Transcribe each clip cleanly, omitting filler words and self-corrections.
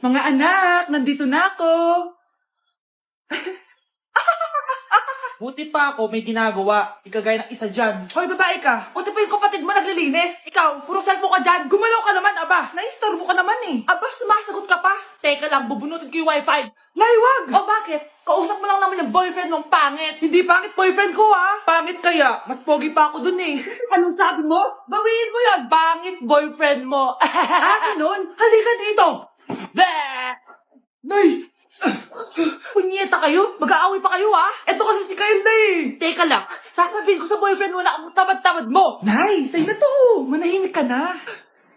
Mga anak, nandito na ako. Buti pa ako may ginagawa. Ikagaya ng isa dyan. Hoy, babae ka. Buti pa yung kapatid mo naglilinis. Ikaw, puro cellphone ka dyan. Gumalaw ka naman, aba. Naistorbo ka naman eh. Aba, sumasagot ka pa. Teka lang, bubunutin ko yung wifi. Nay, wag. O bakit? Kausap mo lang naman yung boyfriend mong pangit. Hindi pangit boyfriend ko ah. Pangit kaya? Mas pogi pa ako dun eh. Anong sabi mo? Bawiin mo yan. Pangit boyfriend mo. Ah, ganun? Halika dito. Bleh! Nay! Punyeta kayo? Mag-aaway pa kayo ah? Eto kasi si Kyle na eh. Teka lang, sasabihin ko sa boyfriend mo na ang tamad-tamad mo. Nay, sa'yo na to. Manahimik ka na.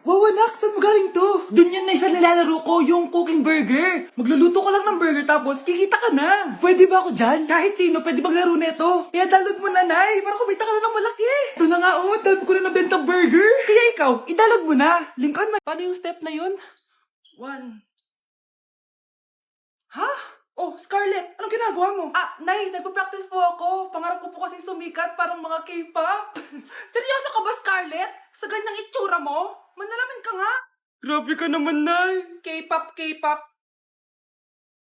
Wow, anak, saan mo galing to? Dun yan na isa nilalaro ko, yung cooking burger. Magluluto ka lang ng burger tapos kikita ka na. Pwede ba ako dyan? Kahit sino, pwede maglaro nito. Kaya download mo na, Nay, para kumita ka na ng malaki. Ito na nga, oh, dami ko na nabentang burger. Kaya ikaw, i-download mo na. Link on my... Paano yung step na yun? 1. Ha? Oh, Scarlett, anong ginagawa mo? Ah, Nay, nagpa-practice po ako. Pangarap ko po kasi sumikat parang mga K-pop. Seryoso ka ba, Scarlett? Sa ganyang itsura mo? Manalamin ka nga. Grabe ka naman, Nay. K-pop, K-pop.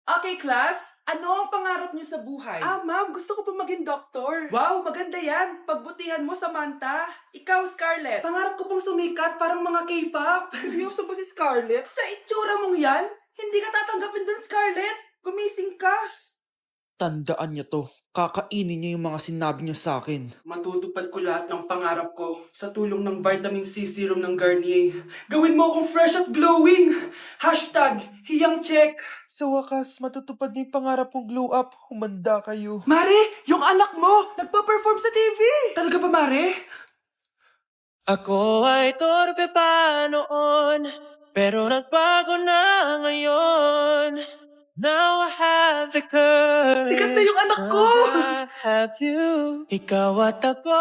Okay, class. Ano ang pangarap niyo sa buhay? Ah, ma'am, gusto ko po maging doktor. Wow, maganda yan. Pagbutihan mo, Samantha. Ikaw, Scarlett. Pangarap ko pong sumikat parang mga K-pop. Seryoso ba si Scarlett? Sa itsura mong yan? Hindi ka tatanggapin dun, Scarlett. Gumising ka. Tandaan niya to. Kakainin niya yung mga sinabi niya sa akin. Matutupad ko lahat ng pangarap ko sa tulong ng vitamin C serum ng Garnier. Gawin mo akong fresh at glowing. Hashtag, hiyang check. Sa wakas, matutupad na yung pangarap mong glow up. Humanda kayo. Mare, yung anak mo, nagpa-perform sa TV. Talaga ba, Mare? Ako ay torpe pa noon, pero nagbago na ngayon. Now I have the courage. Sikat na yung anak ko. I have you. Ikaw at ako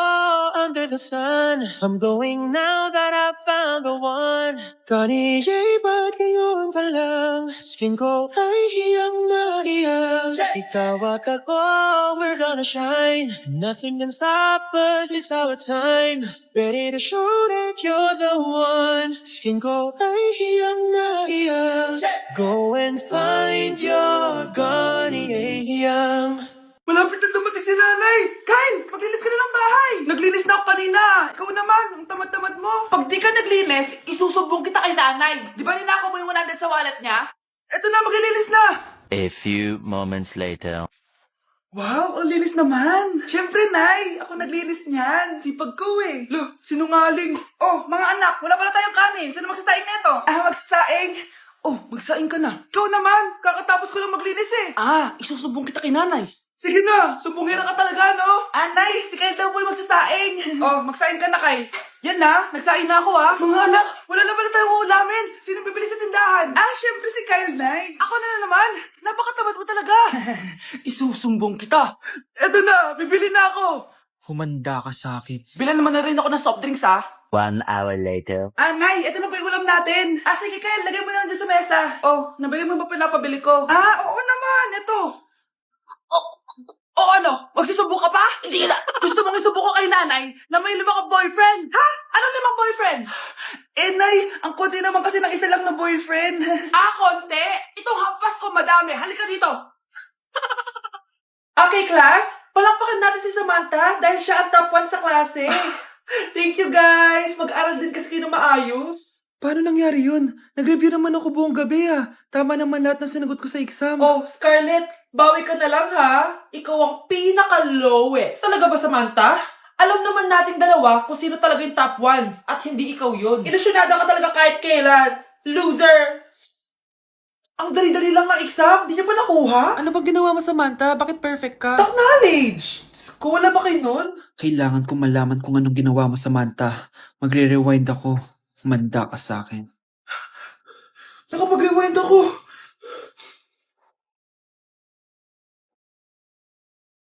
under the sun. I'm going now that I found the one. Kaniya'y ba't ngayon pa lang? Skin ko ay hiyang naiyak. Ikaw at ako, we're gonna shine. Nothing can stop us, it's our time. Ready to show that you're the one. Skin ko ay hiyang naiyak. Go and find your Garnier. Malapit na dumating si nanay. Kyle, maglinis ka na ng bahay. Naglinis na ako kanina. Ikaw naman, ang tamad-tamad mo. Pag di ka naglinis, isusumbong kita kay nanay. Di ba ninakaw mo yung 100 sa wallet niya? Eto na, maglilinis na. A few moments later. Wow, ang linis naman. Siyempre, Nay. Ako naglinis niyan. Sipag ko eh. Lo, sinungaling. Oh, mga anak, wala pala tayong kanin. Sino magsasaing neto? Ah, magsasaing. Oh, magsaing ka na. Ikaw naman, kakatapos ko lang maglinis eh. Ah, isusumbong kita kay nanay. Sige na, sumbongera ka talaga, no? Anay, si Kyle daw po yung magsasaing. Oh, magsaing ka na, Kyle. Yan na, nagsaing na ako ah. Mga anak, wala na pala tayong ulamin. Sino bibili sa tindahan? Ah, syempre si Kyle, Nay. Ako na naman. Napakatamad mo talaga. Isusumbong kita. Eto na, bibili na ako. Humanda ka sa akin. Bilan naman na rin ako ng soft drinks, ah. 1 hour later. Ah, Nay, ito na po yung ulam natin. Ah, sige, Kyle, lagay mo na lang dyan sa mesa. Oh, nabili mo ba pinapabili ko? Ah, oo naman, ito. O ano? Magsusubo ka pa? Hindi na. Gusto mong isubo ko kay nanay na may 5 kang boyfriend? Ha? Ano 5 boyfriend? Eh, Nay, ang konti naman kasi ng isa lang na boyfriend. Ah, konti? Itong hampas ko madami. Halika dito. Okay, class. Palakpakan natin si Samantha dahil siya ang top 1 sa klase. Thank you, guys. Mag-aral din kasi kayo na maayos. Paano nangyari yun? Nag-review naman ako buong gabi ah. Tama naman lahat ng sinagot ko sa exam. Oh, Scarlett, bawi ka na lang ha. Ikaw ang pinaka-lowest. Talaga ba, Samantha? Alam naman nating dalawa kung sino talaga yung top 1 at hindi ikaw yun. Ilusyonada ka talaga kahit kailan. Loser! Ang dali-dali lang ng exam. Di niyo pa nakuha? Ano bang ginawa mo, Samantha? Bakit perfect ka? Stock knowledge! Wala ba kayo nun? Kailangan ko malaman kung anong ginawa mo, Samantha. Magre-rewind ako. Humanda ka sa akin. Nakapag-rewind ako.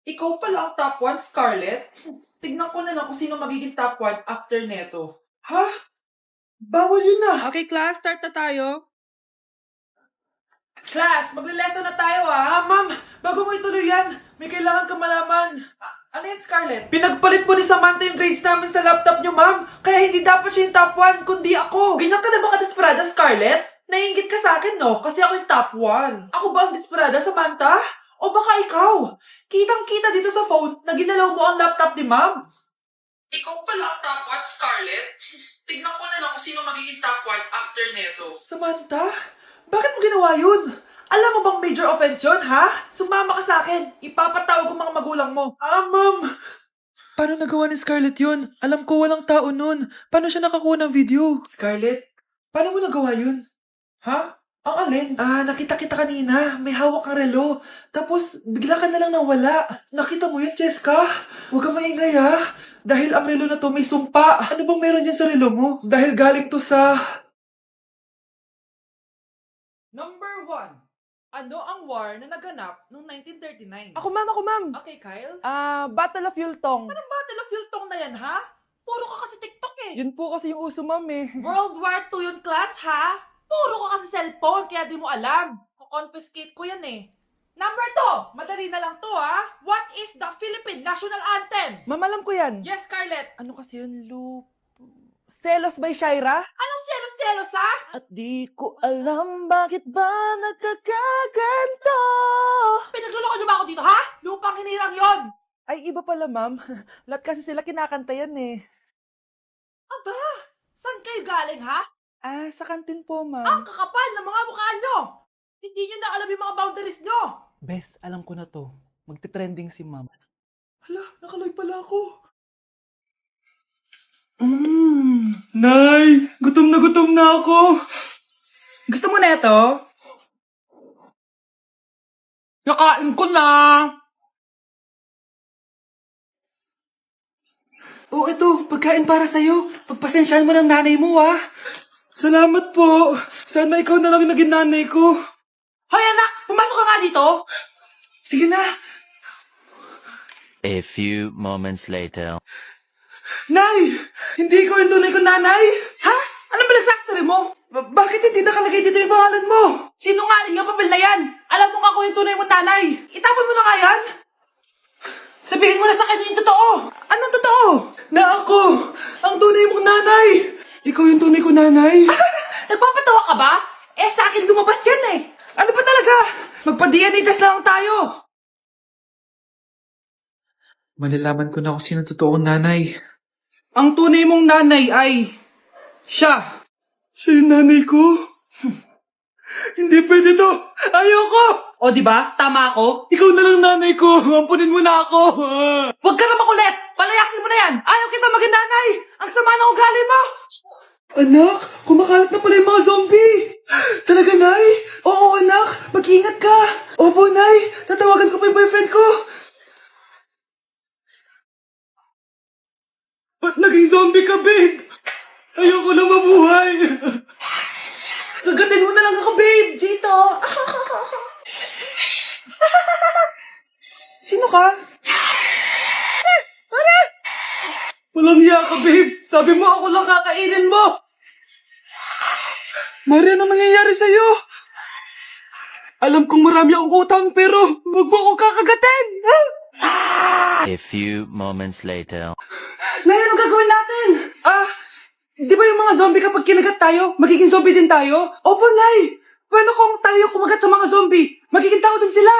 Ikaw pala ang top 1, Scarlett? Tignan ko na lang kung sino magiging top 1 after neto. Ha? Bawal yun na. Okay, class, start na tayo. Class, magle-lesson na tayo ah. Ma'am, bago mo ituloy yan, may kailangan ka malaman. Ano yan, Scarlett? Pinagpalit po ni Samantha yung grades namin sa laptop niyo, ma'am. Kaya hindi dapat siya yung top 1, kundi ako. Ganyan ka na ba kadesperada, Scarlett? Naiingit ka sa akin, no? Kasi ako yung top 1. Ako ba ang desperada, Samantha? O baka ikaw? Kitang-kita dito sa phone na ginalaw mo ang laptop ni ma'am. Ikaw pala ang top 1, Scarlett? Tignan ko na lang kung sino magiging top 1 after neto. Samantha? Bakit mo ginawa yun? Alam mo bang major offense yun, ha? Sumama ka sa akin. Ipapatawag ko mga magulang mo. Ma'am. Paano nagawa ni Scarlett yun? Alam ko walang tao nun. Paano siya nakakuha ng video? Scarlett, paano mo nagawa yun? Ha? Ang alin? Nakita kita kanina. May hawak kang relo. Tapos, bigla ka na lang nawala. Nakita mo yun, Cheska? Huwag kang maingay, ha? Dahil ang relo na to may sumpa. Ano bang meron yan sa relo mo? Dahil galing to sa... Number 1. Ano ang war na naganap noong 1939? Ako, ma'am. Okay, Kyle? Battle of Yultong. Anong Battle of Yultong na yan, ha? Puro ka kasi TikTok, eh. Yun po kasi yung uso, ma'am eh. World War II yun, class, ha? Puro ka kasi cellphone, kaya di mo alam. Confiscate ko yan, eh. Number 2, madali na lang to, ha? What is the Philippine National Anthem? Ma'am, alam ko yan. Yes, Scarlett. Ano kasi yun, Selos by Shaira? Anong selos-selos, ha? At di ko alam bakit ba nagkakaganto. Pinagluloko niyo ba ako dito, ha? Lupang hinirang yon. Ay, iba pala, ma'am. Lahat kasi sila kinakanta yan eh. Aba, saan kayo galing, ha? Sa kantin po, ma'am. Ang kakapal ng mga mukha nyo. Hindi nyo na alam yung mga boundaries nyo. Bes, alam ko na to. Magte-trending si ma'am. Hala, nakalive pala ako. Nay, gutom na ako. Gusto mo na ito? Nakain ko na. Oh, ito, pagkain para sa'yo. Pagpasensyahan mo ng nanay mo, ah. Salamat po. Sana ikaw na lang naging nanay ko. Hoy, anak! Pumasok ka nga dito. Sige na. A few moments later. Nay! Hindi ko yung tunay kong nanay! Ha? Ano ba nagsasabi mo? Bakit hindi nakalagay dito yung pangalan mo? Sinungaling ang papel na yan! Alam mo nga ako yung tunay mong nanay! Itapon mo na nga yan! Sabihin mo na sa kanya yung totoo! Anong totoo? Na ako! Ang tunay mong nanay! Ikaw yung tunay kong nanay! Nagpapatawa ka ba? Eh sa akin lumabas yan eh! Ano ba talaga? Magpa-DNA test na lang tayo! Malalaman ko na kung sino totoong nanay. Ang tunay mong nanay ay... siya. Siya yung nanay ko? Hindi pwede to. Ayoko. O diba? Tama ako? Ikaw na lang nanay ko. Ampunin mo na ako. Huwag ka na makulit. Palayasin mo na yan. Ayaw kita maging nanay. Ang sama ng ugali mo. Anak, kumakalat na pala yung mga zombie. Talaga, Nay? Oo, anak. Mag-ingat ka. Opo, Nay. Tatawagan ko pa yung boyfriend ko. Ba't naging zombie ka, babe? Ayoko na mabuhay. Kagatin mo na lang ako, babe. Dito. Sino ka? Walang hiya ka, babe. Sabi mo ako lang kakainin mo. Mari, anong nangyayari sa'yo? Alam kong marami akong utang, pero huwag mo ako kakagatin. A few moments later. Nay, anong gagawin natin? Di ba yung mga zombie kapag kinagat tayo, magiging zombie din tayo? Opo, Nay! Paano kung tayo kumagat sa mga zombie? Magiging tao din sila!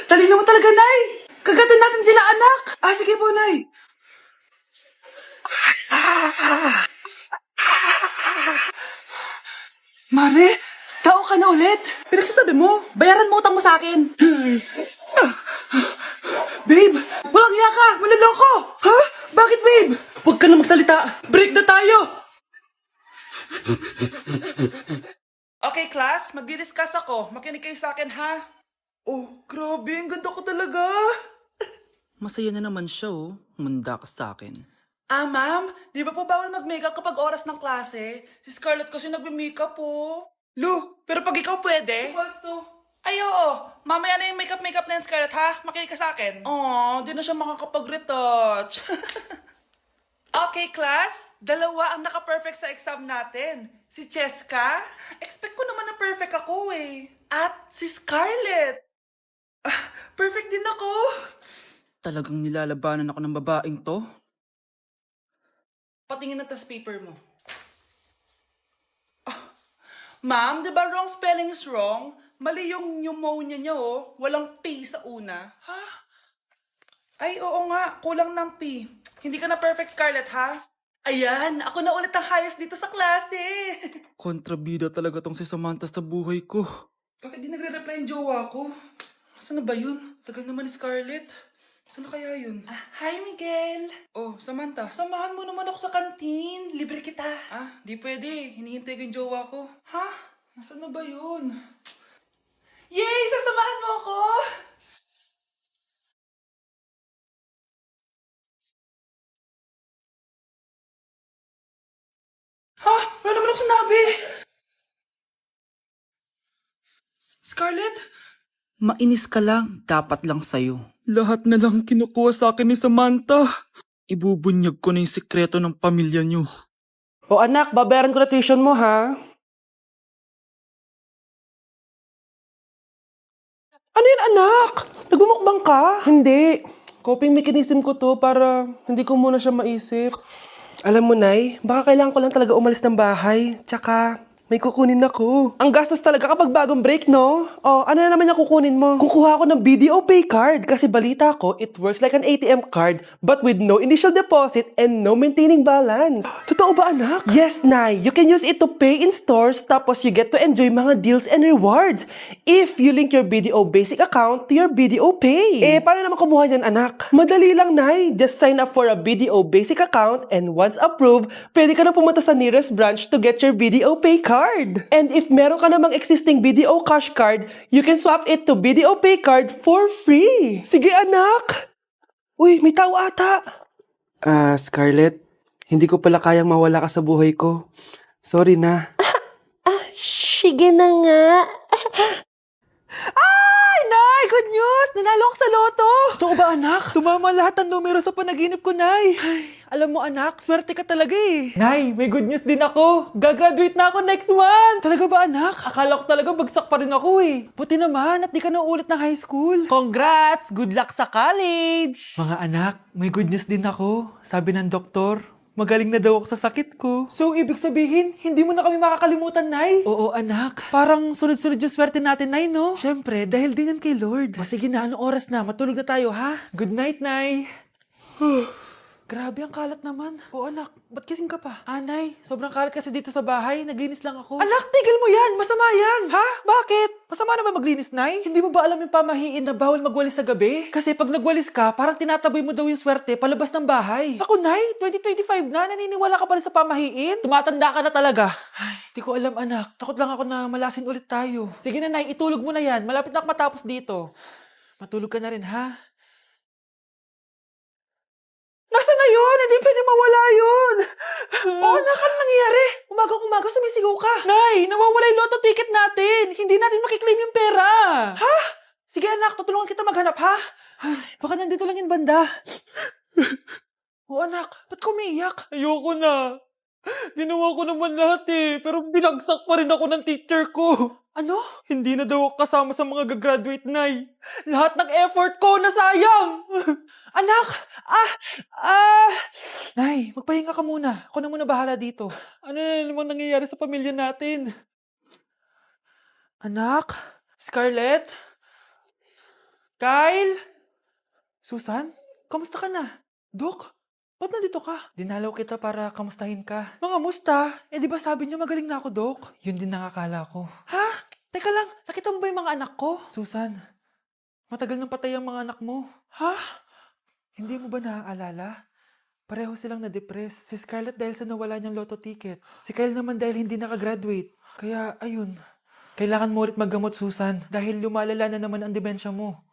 Talino mo talaga, Nay! Kagatin natin sila, anak! Sige po, Nay! Mare, tao ka na ulit? Pinagsasabi mo, bayaran mo utang mo sa akin. Babe, walang hiya ka! Maloloko! Ha? Bakit, babe? Huwag ka na magsalita. Break na tayo! Okay, class. Magdi-discuss ako. Makinig kayo sa akin, ha? Oh, grabe. Ang ganda ko talaga. Masaya na naman siya oh. Manda ka sa akin. Ma'am, di ba po bawal mag-makeup kapag oras ng klase? Si Scarlett kasi nagme-makeup po. Lu, pero pag ikaw pwede? Equals to. Ay, oo. Mamaya na yung makeup na yung Scarlett, ha? Makinig ka sa akin. Aw, di na siya makakapag-retouch. Okay, class. Dalawa ang naka-perfect sa exam natin. Si Cheska. Expect ko naman na perfect ako eh. At si Scarlett. Perfect din ako. Talagang nilalabanan ako ng babaeng to? Patingin na tas paper mo. Ma'am, di ba wrong spelling is wrong? Mali yung pneumonia niya, oh. Walang P sa una. Ha? Ay, oo nga. Kulang ng P. Hindi ka na perfect, Scarlett, ha? Ayan, ako na ulit ang highest dito sa klase. Kontrabida talaga tong si Samantha sa buhay ko. Bakit di nagre-reply yung jowa ko? Saan na ba yun? Tagal naman ni Scarlett. Saan na kaya yun? Hi, Miguel! Oh, Samantha, samahan mo naman ako sa kantin. Libre kita. Di pwede. Hinihintay ko yung jowa ko. Ha? Nasaan na ba yun? Yay! Sasamahan mo ako! Ha? Wala naman ako sinabi! Scarlett? Mainis ka lang, dapat lang sa'yo. Lahat na lang kinukuha sa akin ni Samantha. Ibubunyag ko na yung sikreto ng pamilya niyo. O anak, babayaran ko na tuition mo, ha? Ano yan, anak? Nagmumukbang ka? Hindi. Coping mechanism ko to para hindi ko muna siya maisip. Alam mo, Nay, baka kailangan ko lang talaga umalis ng bahay. Tsaka, may kukunin ako. Ang gastos talaga kapag bagong break, no? Oh, ano na naman yung kukunin mo? Kukuha ako ng BDO Pay card kasi balita ko, it works like an ATM card but with no initial deposit and no maintaining balance. Totoo ba, anak? Yes, Nay. You can use it to pay in stores tapos you get to enjoy mga deals and rewards if you link your BDO basic account to your BDO Pay. Paano naman kumuha yan, anak? Madali lang, Nay. Just sign up for a BDO basic account and once approved, pwede ka na pumunta sa nearest branch to get your BDO Pay card. And if meron ka namang existing BDO cash card, you can swap it to BDO Pay card for free. Sige, anak! Uy, may tao ata! Scarlett, hindi ko pala kayang mawala ka sa buhay ko. Sorry na. Sige na nga. Ay, Nay! Good news! Nanalo ako sa loto! Totoo ba, anak? Tumama lahat ng numero sa panaginip ko, Nay. Alam mo, anak, swerte ka talaga eh. Nay, may good news din ako. Gagraduate na ako next month. Talaga ba, anak? Akala ko talaga bagsak pa rin ako eh. Buti naman at di ka na ulit ng high school. Congrats! Good luck sa college! Mga anak, may good news din ako. Sabi ng doktor, magaling na daw ako sa sakit ko. So, ibig sabihin, hindi mo na kami makakalimutan, Nay? Oo, anak. Parang sunod-sunod yung swerte natin, Nay, no? Siyempre, dahil din yan kay Lord. O sige na, anong oras na? Matulog na tayo, ha? Good night, Nay. Grabe, ang kalat naman. O anak, ba't kising ka pa? Nay, sobrang kalat kasi dito sa bahay. Naglinis lang ako. Anak, tigil mo yan! Masama yan! Ha? Bakit? Masama na ba maglinis, Nay? Hindi mo ba alam yung pamahiin na bawal magwalis sa gabi? Kasi pag nagwalis ka, parang tinataboy mo daw yung swerte palabas ng bahay. Ako, Nay, 2025 na, naniniwala ka pa rin sa pamahiin? Tumatanda ka na talaga. Ay, di ko alam, anak. Takot lang ako na malasin ulit tayo. Sige na, Nay, itulog mo na yan. Malapit na ako matapos dito. Matulog ka na rin, ha? Nasaan na yun? Hindi pwede mawala yun. Oo, anak, ano nangyayari? Umagang-umaga sumisigaw ka. Nay, nawawala yung lotto ticket natin. Hindi natin makiklaim yung pera. Ha? Sige anak, tutulungan kita maghanap, ha? Ay, baka nandito lang yung banda. Oo anak, ba't ka umiiyak? Ayoko na. Ginawa ko naman lahat eh, pero binagsak pa rin ako ng teacher ko. Ano? Hindi na daw ako kasama sa mga gagraduate, Nay. Lahat ng effort ko nasayang! Anak! Nay, magpahinga ka muna. Ako na muna bahala dito. Ano na namang nangyayari sa pamilya natin? Anak? Scarlett? Kyle? Susan? Kamusta ka na? Dok? Ba't nandito ka? Dinalaw kita para kamustahin ka. Mga musta? Di ba sabi niyo magaling na ako, Dok? Yun din nakakala ko. Ha? Teka lang, nakita mo ba yung mga anak ko? Susan, matagal nang patay ang mga anak mo. Ha? Hindi mo ba naaalala? Pareho silang na-depress. Si Scarlett dahil sa nawala niyang lotto ticket. Si Kyle naman dahil hindi nakagraduate. Kaya, ayun. Kailangan mo ulit maggamot, Susan, dahil lumalala na naman ang demensya mo.